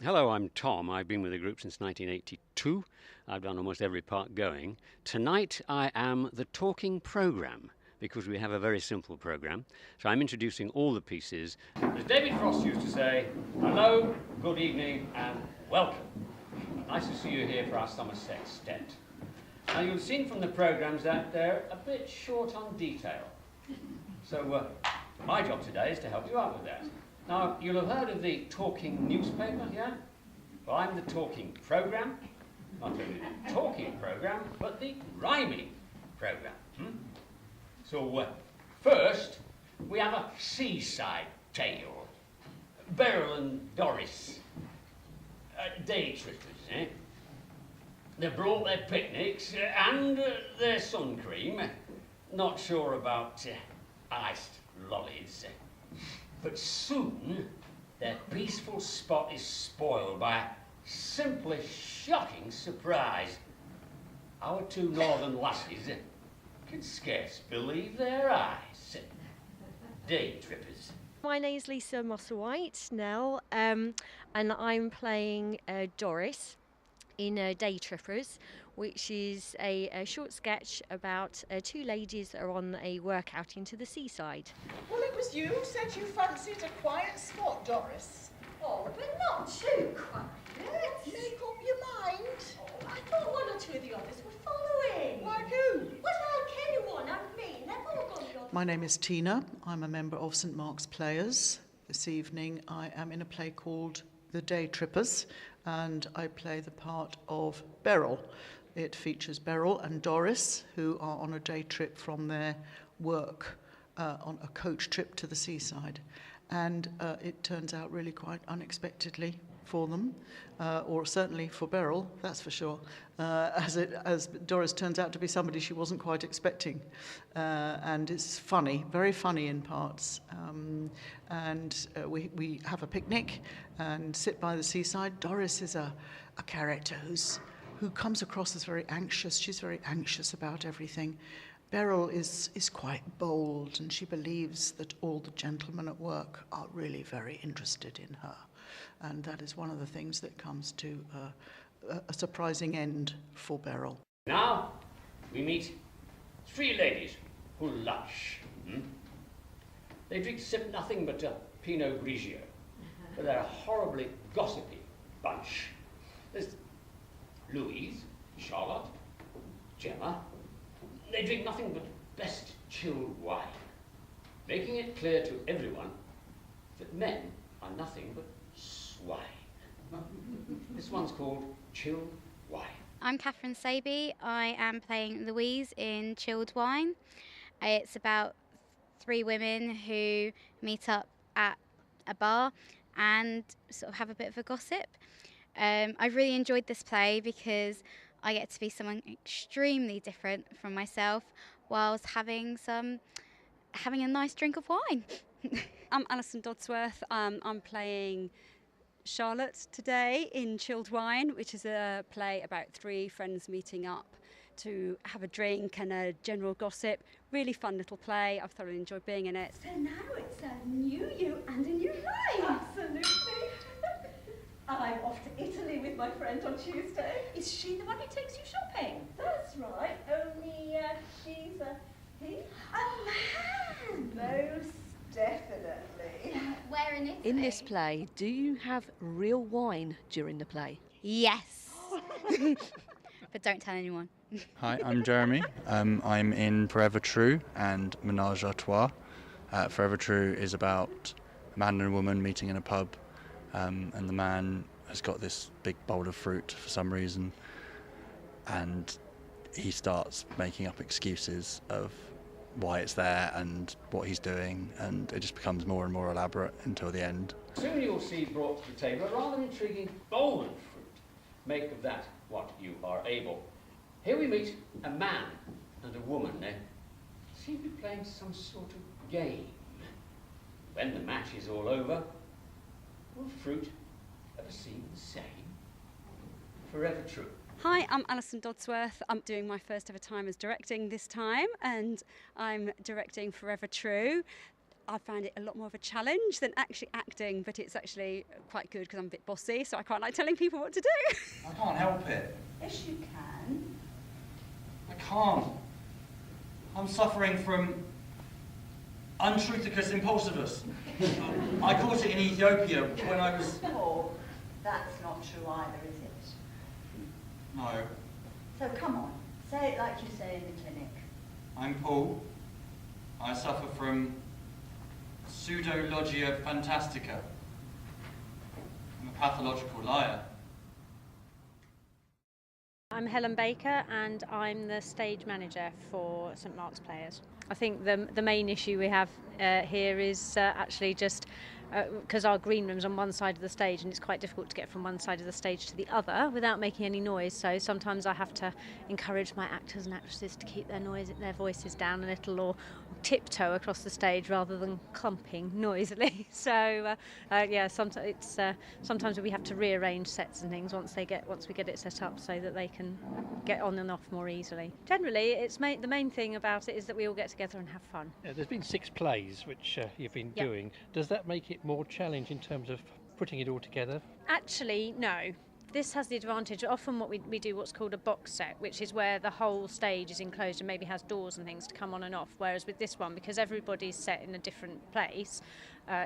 Hello, I'm Tom. I've been with the group since 1982. I've done almost every part going. Tonight I am the talking programme because we have a very simple programme. So I'm introducing all the pieces. As David Frost used to say, hello, good evening and welcome. Nice to see you here for our Summer Sextet. Now you've seen from the programmes that they're a bit short on detail. So my job today is to help you out with that. Now, you'll have heard of the talking newspaper, yeah? Well, I'm the talking programme. Not only the talking programme, but the rhyming programme. So, first, we have a seaside tale. Beryl and Doris, day trippers, eh? They brought their picnics and their sun cream. Not sure about iced lollies. But soon, their peaceful spot is spoiled by a simply shocking surprise. Our two northern lassies can scarce believe their eyes. Day trippers. My name's Lisa Mossawhite now, and I'm playing Doris in Day Trippers, which is a short sketch about two ladies that are on a work outing to the seaside. Well, it was you who said you fancied a quiet spot, Doris. Oh, but not too quiet. Make up your mind. Oh, I thought one or two of the others were following. Like who? Well, like anyone, I mean, they've all gone the other. My name is Tina. I'm a member of St Mark's Players. This evening I am in a play called The Day Trippers, and I play the part of Beryl. It features Beryl and Doris, who are on a day trip from their work on a coach trip to the seaside. And it turns out really quite unexpectedly for them, or certainly for Beryl, that's for sure, as Doris turns out to be somebody she wasn't quite expecting. And it's funny, very funny in parts. We have a picnic and sit by the seaside. Doris is a character who comes across as very anxious. She's very anxious about everything. Beryl is quite bold, and she believes that all the gentlemen at work are really very interested in her. And that is one of the things that comes to a surprising end for Beryl. Now, we meet three ladies who lunch. They sip nothing but Pinot Grigio, but they're a horribly gossipy bunch. There's Louise, Charlotte, Gemma. They drink nothing but best chilled wine, making it clear to everyone that men are nothing but swine. This one's called Chilled Wine. I'm Catherine Saby. I am playing Louise in Chilled Wine. It's about three women who meet up at a bar and sort of have a bit of a gossip. I really enjoyed this play because I get to be someone extremely different from myself whilst having a nice drink of wine. I'm Alison Dodsworth. I'm playing Charlotte today in Chilled Wine, which is a play about three friends meeting up to have a drink and a general gossip. Really fun little play. I've thoroughly enjoyed being in it. So now it's a new you and a new life. Absolutely. I'm off to Italy with my friend on Tuesday. Is she the one who takes you shopping? That's right, only she's a he. A man! Most definitely. Where in Italy? In this play, do you have real wine during the play? Yes. But don't tell anyone. Hi, I'm Jeremy. I'm in Forever True and Ménage à Trois. Forever True is about a man and a woman meeting in a pub, and the man has got this big bowl of fruit for some reason, and he starts making up excuses of why it's there and what he's doing, and it just becomes more and more elaborate until the end. Soon you'll see brought to the table a rather intriguing bowl of fruit. Make of that what you are able. Here we meet a man and a woman. They seem to be playing some sort of game. When the match is all over, will fruit ever seem the same? Forever True. Hi, I'm Alison Dodsworth. I'm doing my first ever time as directing this time, and I'm directing Forever True. I found it a lot more of a challenge than actually acting, but it's actually quite good because I'm a bit bossy, so I quite like telling people what to do. I can't help it. Yes, you can. I can't. I'm suffering from untruthicus impulsivus. I caught it in Ethiopia when I was... Oh, that's not true either, is it? No. So come on, say it like you say in the clinic. I'm Paul. I suffer from pseudologia fantastica. I'm a pathological liar. I'm Helen Baker and I'm the stage manager for St Mark's Players. I think the main issue we have here is actually just because our green room's on one side of the stage and it's quite difficult to get from one side of the stage to the other without making any noise, so sometimes I have to encourage my actors and actresses to keep their voices down a little, or tiptoe across the stage rather than clumping noisily. So yeah, sometimes we have to rearrange sets and things once we get it set up so that they can get on and off more easily. Generally, the main thing about it is that we all get together and have fun. Yeah, there's been 6 plays which you've been doing. Does that make it more challenging in terms of putting it all together? Actually, no. This has the advantage, often what we do what's called a box set, which is where the whole stage is enclosed and maybe has doors and things to come on and off, whereas with this one, because everybody's set in a different place,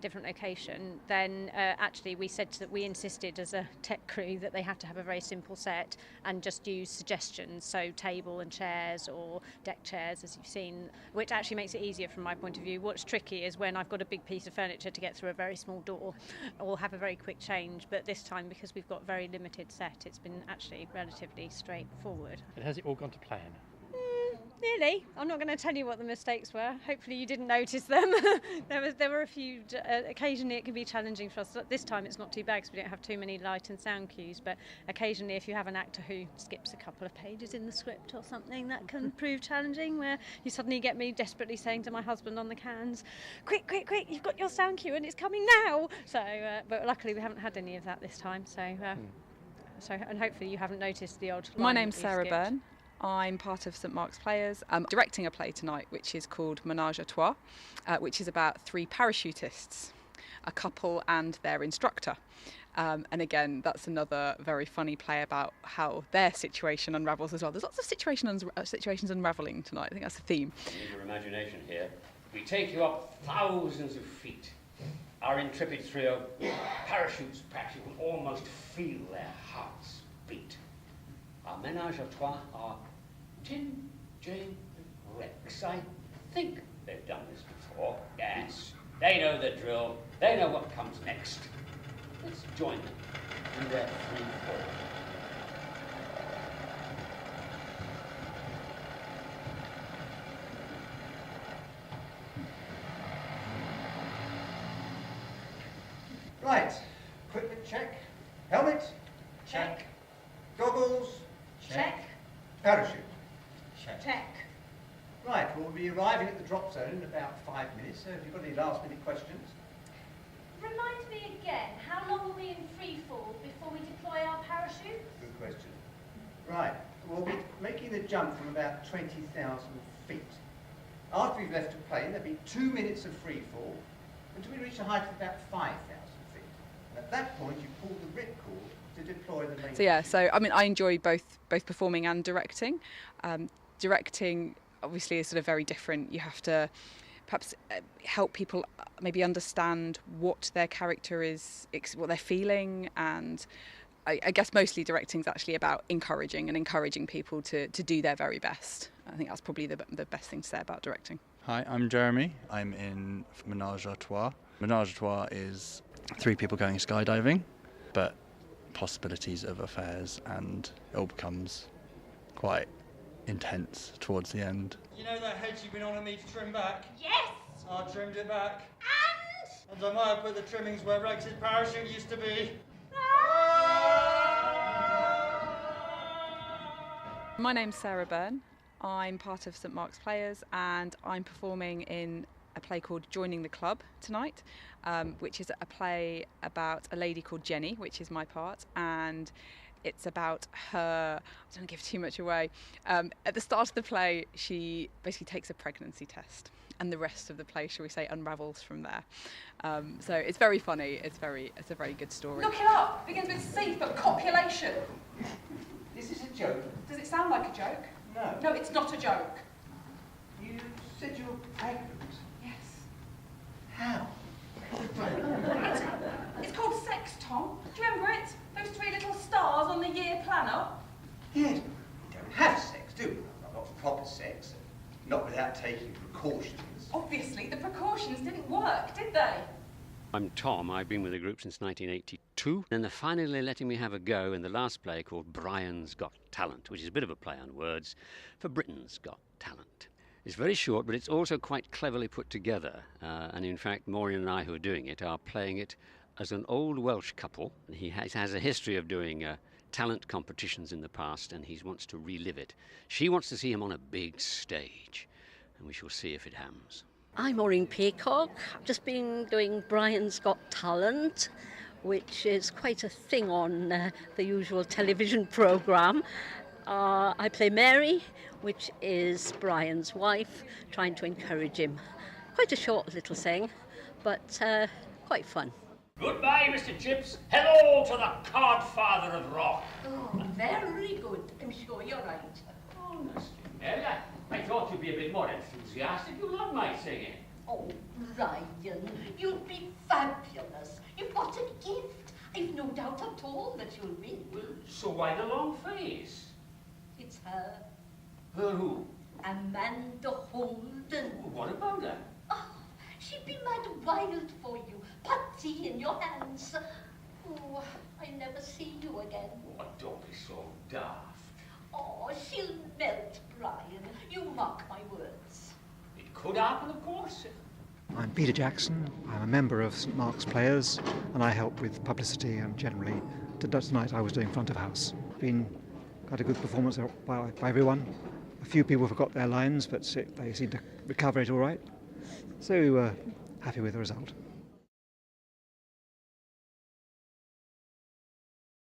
different location, then actually we insisted as a tech crew that they have to have a very simple set and just use suggestions, so table and chairs or deck chairs as you've seen, which actually makes it easier from my point of view. What's tricky is when I've got a big piece of furniture to get through a very small door or have a very quick change, but this time because we've got very limited set, it's been actually relatively straightforward. And has it all gone to plan? Nearly. I'm not going to tell you what the mistakes were. Hopefully you didn't notice them. There were a few. Occasionally it can be challenging for us. This time it's not too bad because we don't have too many light and sound cues, but occasionally if you have an actor who skips a couple of pages in the script or something, that can prove challenging, where you suddenly get me desperately saying to my husband on the cans, quick, you've got your sound cue and it's coming now. So, but luckily we haven't had any of that this time, so and hopefully you haven't noticed the odd My line name's that we Sarah skipped. Byrne. I'm part of St Mark's Players. I'm directing a play tonight which is called Menage à Trois, which is about 3 parachutists, a couple and their instructor. And again, that's another very funny play about how their situation unravels as well. There's lots of situations unravelling tonight. I think that's the theme. Use your imagination here. We take you up thousands of feet. Our intrepid trio parachutes back. You can almost feel their hearts beat. Our menage a trois are Tim, Jane, and Rex. I think they've done this before. Yes, they know the drill. They know what comes next. Let's join them in their free fall. Right, equipment check. Helmet? Check. Goggles? Check. Parachute? Check. Right, we'll be arriving at the drop zone in about 5 minutes, so if you've got any last minute questions. Remind me again, how long are we in free fall before we deploy our parachute? Good question. Right, we'll be making the jump from about 20,000 feet. After we've left the plane, there'll be 2 minutes of free fall until we reach a height of about 5,000 feet. And at that point, you pull the ripcord to deploy the main. So yeah, I mean, I enjoy both performing and directing. Directing obviously is sort of very different. You have to perhaps help people maybe understand what their character is, what they're feeling, and I guess mostly directing is actually about encouraging people to do their very best. I think that's probably the best thing to say about directing. Hi, I'm Jeremy. I'm in Menage à Trois. Menage à Trois is 3 people going skydiving, but possibilities of affairs, and it all becomes quite intense towards the end. You know that hedge you've been on me to trim back? Yes! I trimmed it back. And I might have put the trimmings where Rex's parachute used to be. My name's Sarah Byrne. I'm part of St Mark's Players and I'm performing in a play called Joining the Club tonight, which is a play about a lady called Jenny, which is my part, and it's about her, I don't give too much away. At the start of the play, she basically takes a pregnancy test. and the rest of the play, shall we say, unravels from there. So it's very funny. It's a very good story. Look it up. Begins with C for copulation. Is this a joke? Does it sound like a joke? No. No, it's not a joke. You said you were pregnant. Yes. How? It's called sex, Tom. Do you remember it? Those 3 little stars on the year planner? Yes, we don't have sex, do we? Not proper sex. Not without taking precautions. Obviously, the precautions didn't work, did they? I'm Tom. I've been with the group since 1982. And they're finally letting me have a go in the last play called Brian's Got Talent, which is a bit of a play on words for Britain's Got Talent. It's very short, but it's also quite cleverly put together. And in fact, Maureen and I, who are doing it, are playing it as an old Welsh couple. He has a history of doing talent competitions in the past, and he wants to relive it. She wants to see him on a big stage, and we shall see if it happens. I'm Maureen Peacock. I've just been doing Brian's Got Talent, which is quite a thing on the usual television programme. I play Mary, which is Brian's wife, trying to encourage him. Quite a short little thing, but quite fun. Goodbye, Mr. Chips. Hello to the Codfather of Rock. Oh, very good. I'm sure you're right. Honestly, Mary, I thought you'd be a bit more enthusiastic. You love my singing. Oh, Ryan, you'll be fabulous. You've got a gift. I've no doubt at all that you'll win. Well, so why the long face? It's her. Her who? Amanda Holden. Well, what about her? Oh, she'd be mad wild for you. Putty in your hands. Oh, I never see you again. Oh, don't be so daft. Oh, she'll melt, Brian. You mark my words. It could happen, of course. I'm Peter Jackson. I'm a member of St Mark's Players, and I help with publicity and generally. Tonight I was doing front of house. Been quite a good performance by everyone. A few people forgot their lines, but they seemed to recover it all right. So we were happy with the result.